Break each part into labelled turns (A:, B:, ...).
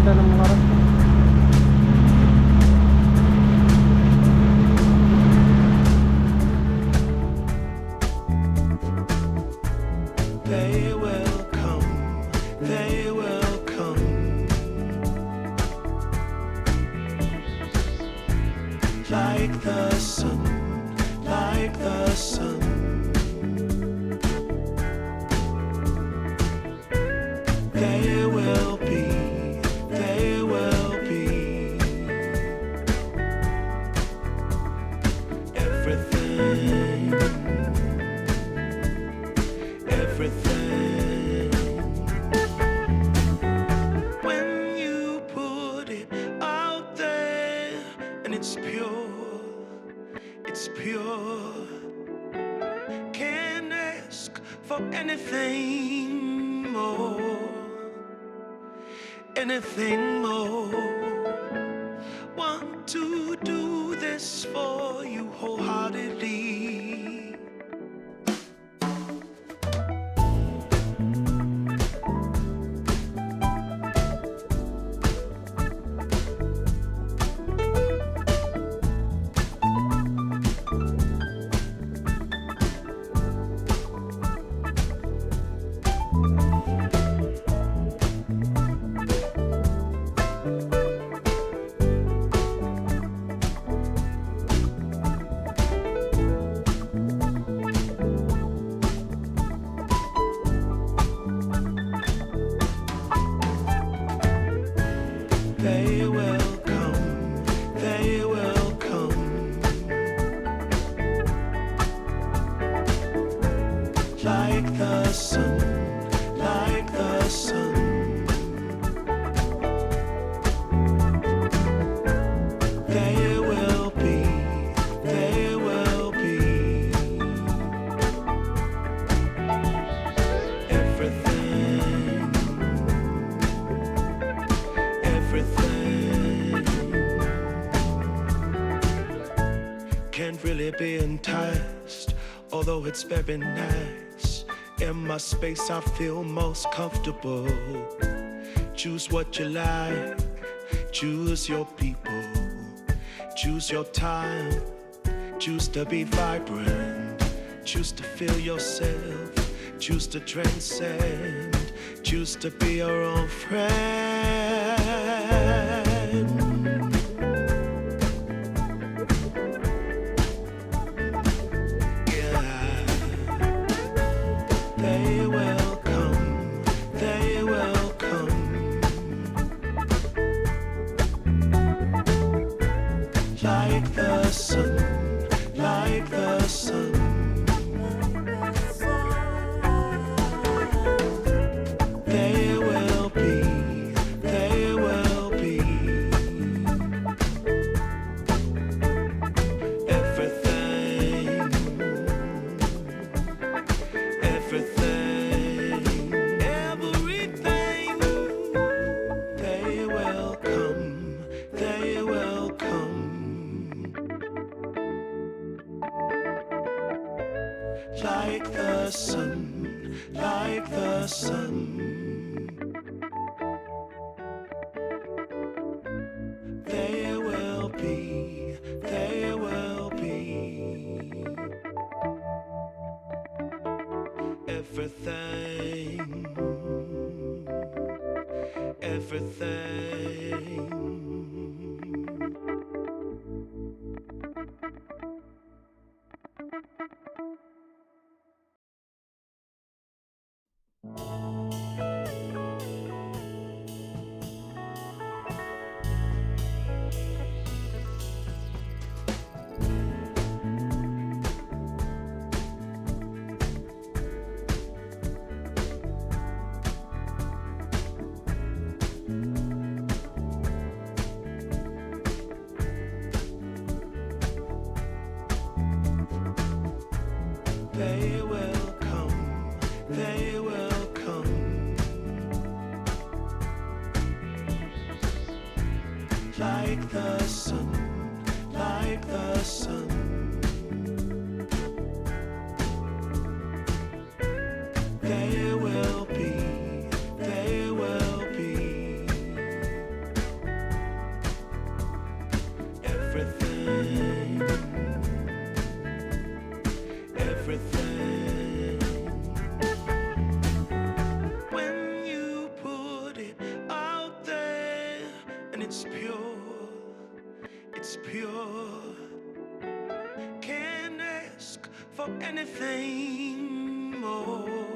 A: ganda ng mga rock.
B: They will come, they will come, like the sun, like the sun. They will be, they will be everything, everything. When you put it out there and it's pure, can't ask for anything more, anything more. Want to do this for you wholeheartedly. They will come, they will come, like the sun, like the sun. They will be, they will be everything, everything. Can't really be enticed, although it's very nice. In my space I feel most comfortable. Choose what you like, choose your people, choose your time, choose to be vibrant, choose to feel yourself, choose to transcend, choose to be your own friend. Yeah, they will come, they will come, like the sun, like the sun. They will be, they will be everything, everything, everything. They will come, they will come, like the sun, like the sun. They will be, they will be everything, everything. They will come, they will come, like the sun, like the sun. They will be, they will be it's pure, it's pure. Can't ask for anything more,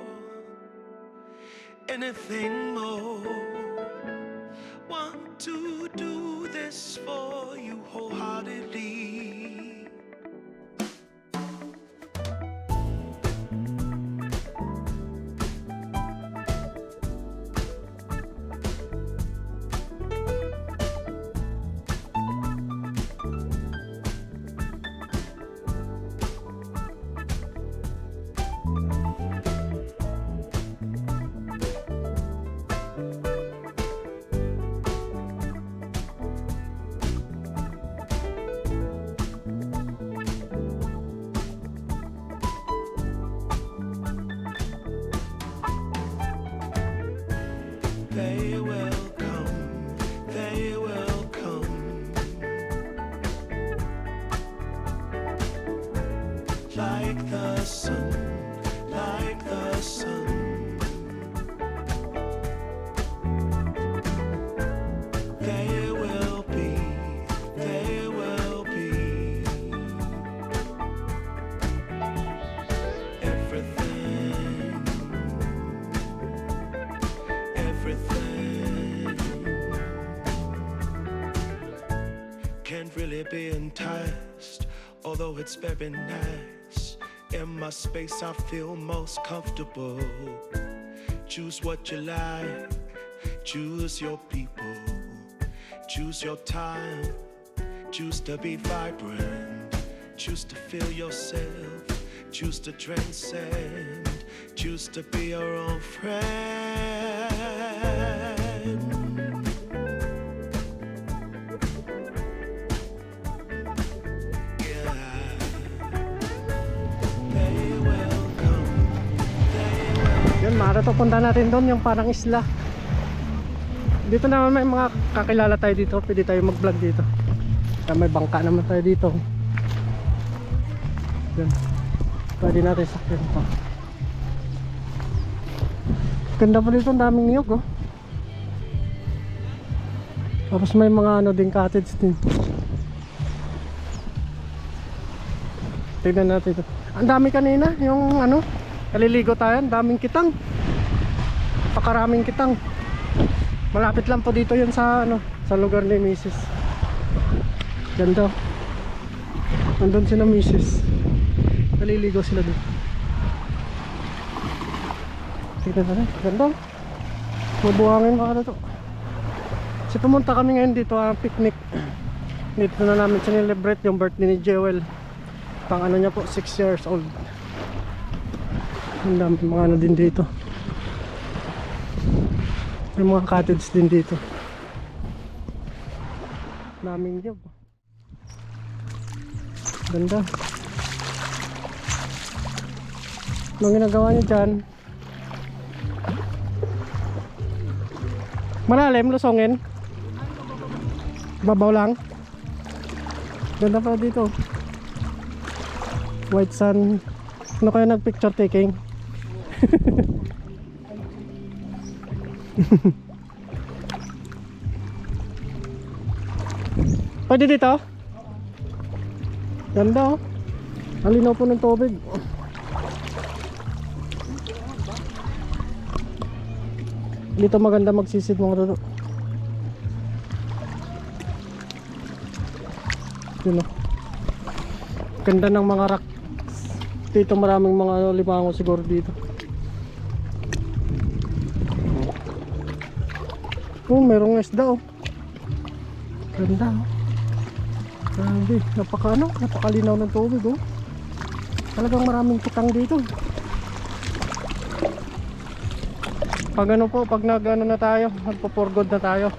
B: anything more. Want to do this for you wholeheartedly. They will come, they will come, like the sun, like the sun. They will be, they will be everything, everything. Can't really be enticed, although it's very nice. In my space I feel most comfortable. Choose what you like, choose your people, choose your time, choose to be vibrant, choose to feel yourself, choose to transcend, choose to be your own friend.
A: Yun, Mara, to punta natin doon yung parang isla. Dito naman may mga kakilala tayo dito. Pwede tayo mag vlog dito. May bangka naman tayo dito. Yun, pwede natin sakyan pa. Ganda pa dito, ang daming niyog, oh. Tapos may mga ano din, cottage din. Tignan natin ito. Ang dami kanina, yung ano, kaliligo tayo, ang daming kitang. Pakaraming kitang. Malapit lang po dito yun sa ano, sa lugar ni Mrs. Ganda. Nandun si na Mrs. Kaliligo sila dito. Tignan natin, ganda. Mabuhangin baka dito. Kasi pumunta kami ngayon dito, picnic. Dito na namin sinelebrate yung birthday ni Jewel. Pang ano niya po, 6 years old. Ang dami mga ano din dito. May mga cottage din dito. Daming job. Ganda. Anong ginagawa niyo dyan? Malalim, lusongin. Babaw lang. Ganda pa dito. White sun. Ano kaya nag picture taking? Pwede dito? Ganda, oh. Alinaw po ng tubig. Dito maganda magsisid mga toto. Yun, oh. Ganda ng mga rock. Dito maraming mga limango siguro dito. Oh, merong isda, oh. Ganda, oh. Grabe, napakalinaw ng tubig, oh. Talagang maraming kitang dito. Pag ano po, pag nag-ano na tayo, magpo-forgod na tayo.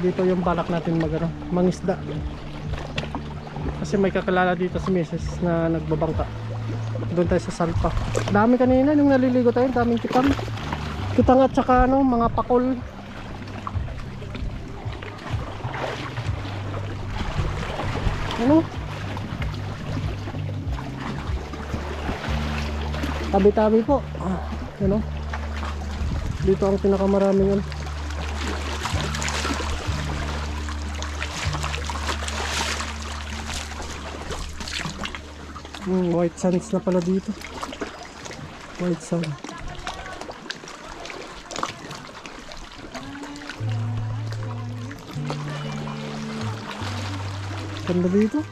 A: Dito yung balak natin mangisda. Kasi may kakilala dito si Mrs. na nagbabangka. Doon tayo sa Salpa. Dami kanina nung naliligo tayo, daming kitang. Kitang at saka ano, mga pakol. Ano? Tabi-tabi po. Ano? Dito ang pinakamaraming ano. White sands na pala dito. White sand. Ganda dito.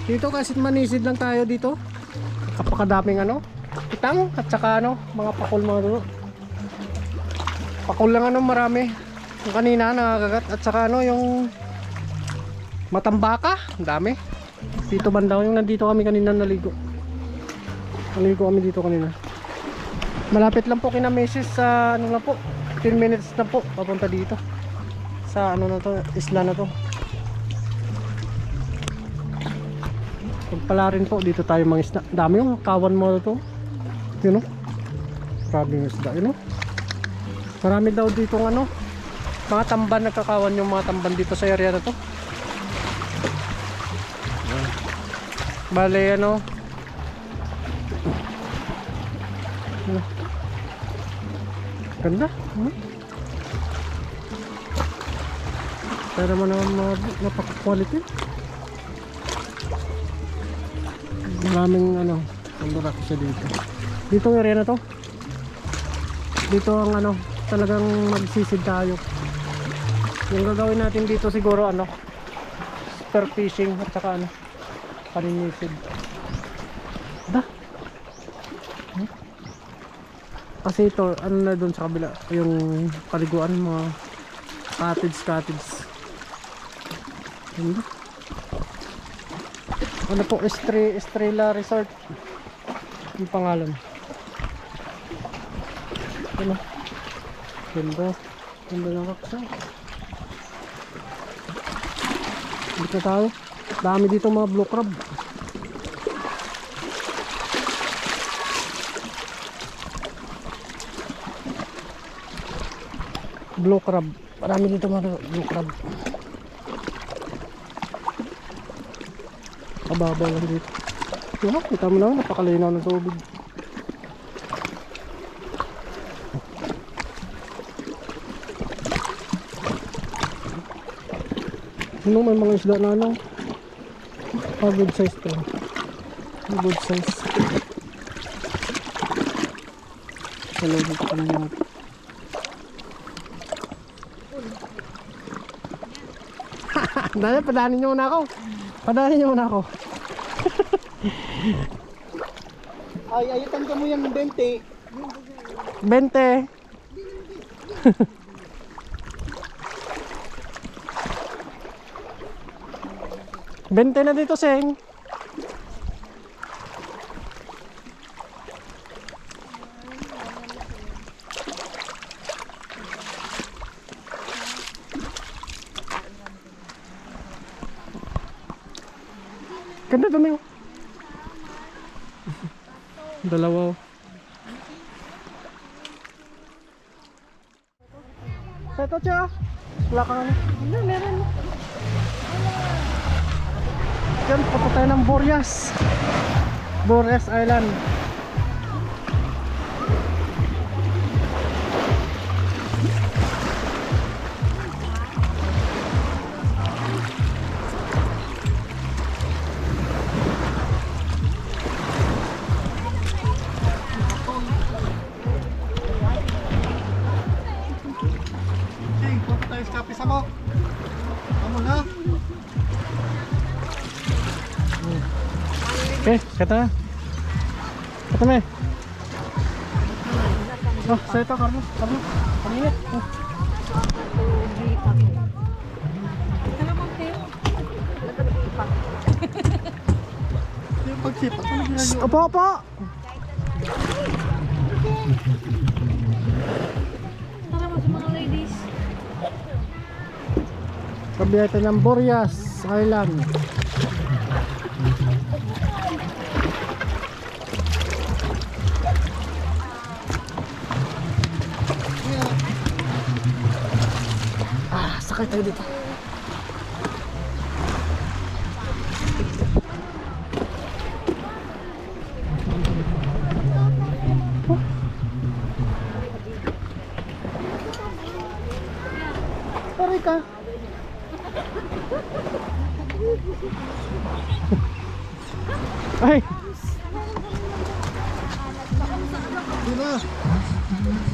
A: Dito kasi manisid lang tayo dito. Kapakadaming ano, kitang at saka ano, mga pakul mga dulo. Pakul lang ano, marami. Yung kanina nakakagat at saka ano, yung matambaka, ang dami. Dito banda yung nandito kami kanina naligo. Naligo kami dito kanina. Malapit lang po kina Mrs. sa ano na po, 10 minutes na po papunta dito. Sa ano na to, isla na to. Pagpala rin po dito tayo mga isda. Dami yung kawan mo to. Yun o. Grabe yung isda yun o. Marami daw dito ng ano, mga tamban, nagkakawan yung mga tamban dito sa area na to. Bale ano, ganda. Pero man naman napaka-quality. Maraming ano, pandurak siya dito. Dito yung area na to. Dito ang ano, talagang magsisid tayo. Yung gagawin natin dito siguro ano, spear fishing at saka ano, paninisid. Da. Kasi ito, ano na doon sa kabila, yung paliguan, mga cottage. Ganda. Ano po, Estrella Resort yung pangalan. Ano? Ganda ng kaksa. Dito na tayo. Dami dito mga blue crab. Blue crab. Marami dito mga blue crab. Kababaw lang dito. Diba? Kita mo na, napakalinaw ng tubig. Ano, may mga isda na ano. Good size to. Good size. Hello, dito kami natin. Dahil, padanin nyo muna ako.
C: Ay, ayutan ka mo yung 20.
A: 20. Bente na dito, Seng. Ganda dumi. Dalawa. Ito siya. Wala kang ano. Hindi, meron. Yan, punta tayo ng Boreas. Boreas Island.
C: Hey, punta tayo sa kapisa mo. Vamos na.
A: Okay, kata. Kata me. Oh, saya tahu Carlos. Paminit. Oh.
C: Yung pagsipat, ano ginagawa?
A: Opo.
D: Tara mo sa mga ladies.
A: Kabiyahe ng Boreas Island. Sakay tayo dito. Taray ka. Ay!
C: Di ba?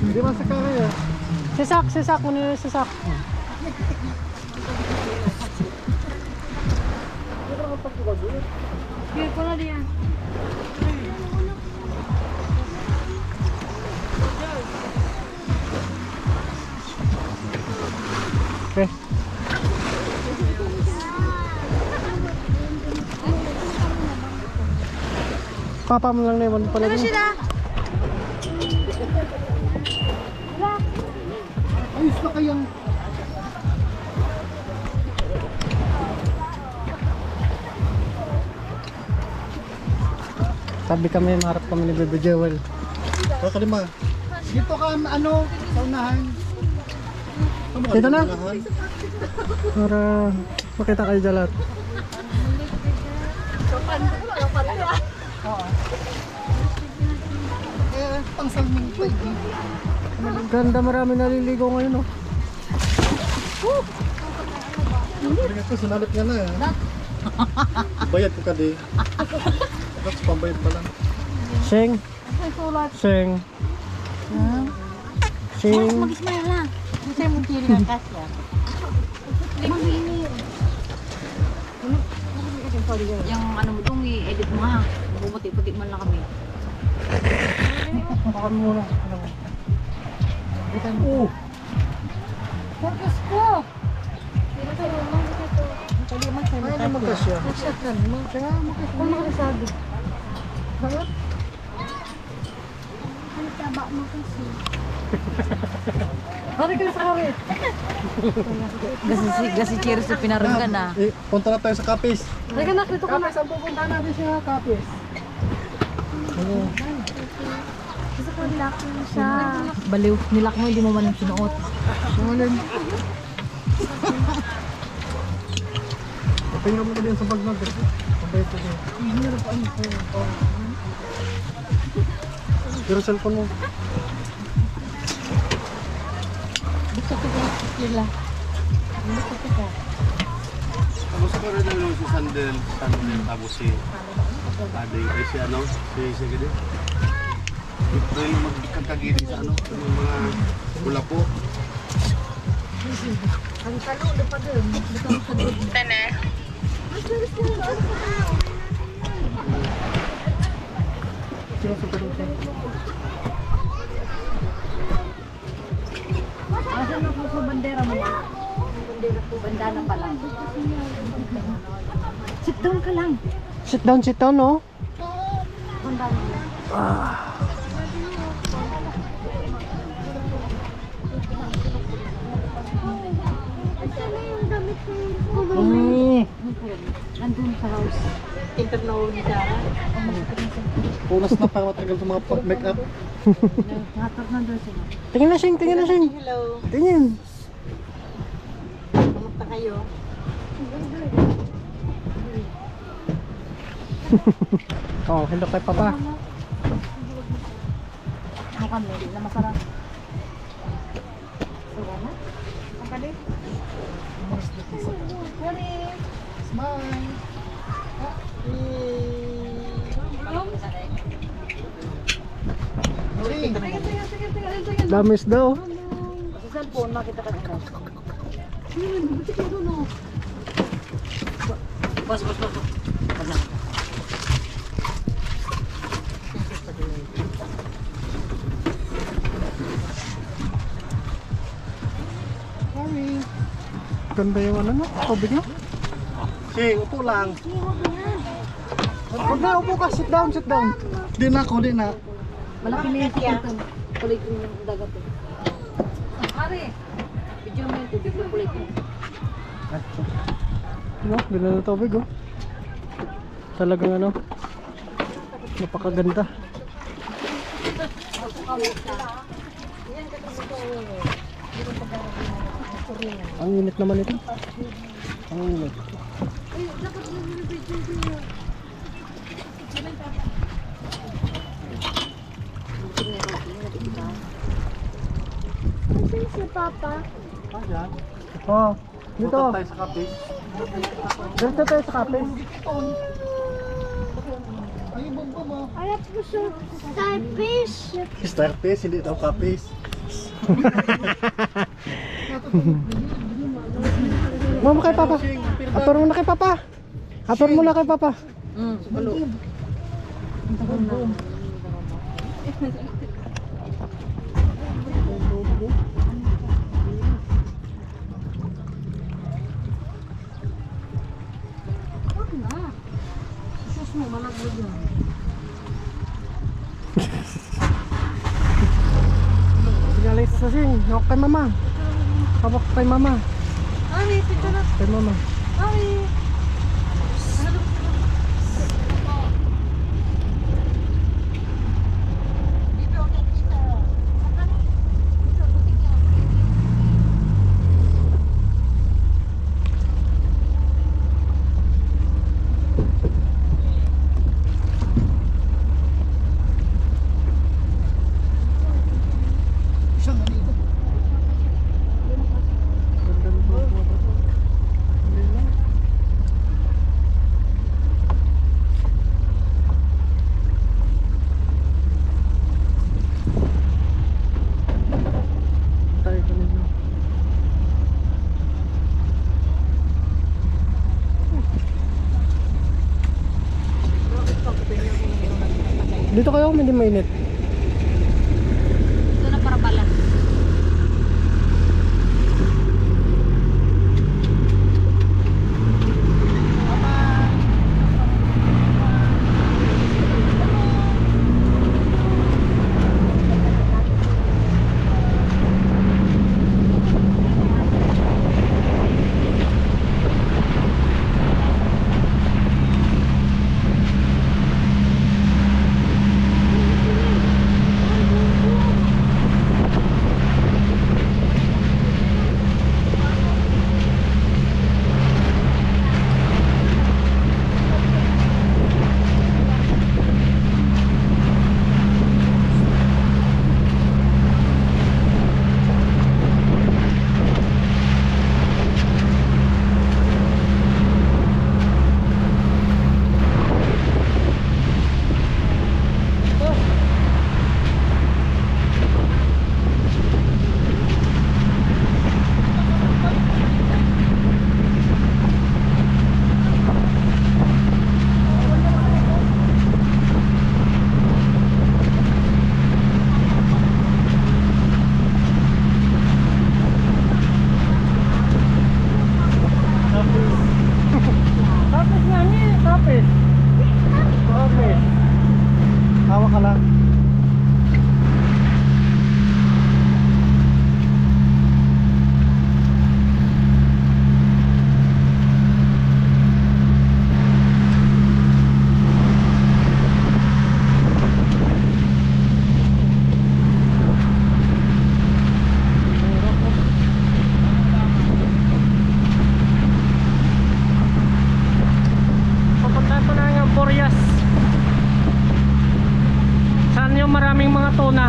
C: Di ba sa kaya?
A: Sisak mo nila sisak.
D: Here ko na diyan.
A: Okay. Papa mo lang na iwan pala
D: Ano
A: dun.
D: sila?
C: Ayos na kayang.
A: Sabi kami, marap kami ni Bebe Jewel.
C: Kakalima. Dito ka, ano, sa unahan.
A: Dito na? Para makita kayo dyan lahat.
C: Eh, pangsal ng paigi.
A: Ganda, marami naliligo ngayon oh.
C: Hindi ko, sinalit nga na eh. Bayad ko ka di. Tapos pambayad pa lang.
A: Sheng. Sheng. Sheng.
D: Mag-smile lang.
E: Kasi mo kiri ang kasya. Yung ano mo dong i-edit mo ha. Bumuti-puti man lang kami.
A: Baka muna.
C: Oo.
E: Focus ko!
C: Ay, na magkasya.
E: Kung makasabi. Gasi cheers sa pinarunggan na.
C: Eh, punta na tayo sa Kapis.
A: Teka na, dito ka na. Saan pupunta natin siya, Kapis?
D: Gusto ko lock mo siya.
E: Baliw, nilak mo hindi mo man sinuot.
C: Tingnan mo na din sa bag natin. Pambayad ko din. Pero cellphone mo.
F: Gusto ko rin naman si Sandel, tapos si Aday, ay si ano, si Gede. April magkakagili sa ano, sa mga hula po.
E: Asa na po sa bandera mo na? Bandana pa lang. Sit down ka lang.
A: Sit down, oh.
E: Nandun sa house. Internal ni Dara.
C: Punas na para matagal sa mga make-up.
E: Ngatok nandun sila.
A: Tingin na, Sheng.
E: Hello.
A: Tingin.
E: Kamusta kayo?
A: Oh, hello kay Papa.
E: Ano kami? Hindi na masarap. Wala na? Ang kalit?
C: Smile.
A: Damis daw.
E: Sa cellphone, makita ka na. Bas.
A: Ganda yung ano no? Tubig no?
C: Si, upo lang.
A: Huwag na, upo ka. Sit down.
C: Di na ako, di na.
E: Malaki na yung kulitan. Kulitan yung dagat eh. Pare, video mo yung tubig yung kulitan.
A: No, ganda na tubig oh. Talagang ano. Napakaganda. Ang init naman ito. Ang init.
D: Nasaan si Papa?
C: Ayan.
A: Oh, dito.
C: Punta tayo sa Kapis.
A: Dito tayo sa Kapis.
D: Alam ko sa starfish.
C: Starfish, hindi daw kapis.
A: Mama kay Papa. Ator mo na kay Papa. Ator mo na kay Papa.
E: Balo. Sus mo, malaglag yan.
A: Sinalay sa sing. Hawak kay Mama. Hawak kay Mama.
E: Ari, pito na.
A: Kay Mama.
E: Ari.
A: Tayo kanina. Dito kayo, hindi mainit.
E: Ito na para balas.
A: Tapos nga niya, tapos. Tapos. Hawa ka lang. Papunta ko na ng Porias. Saan yung maraming mga tuna?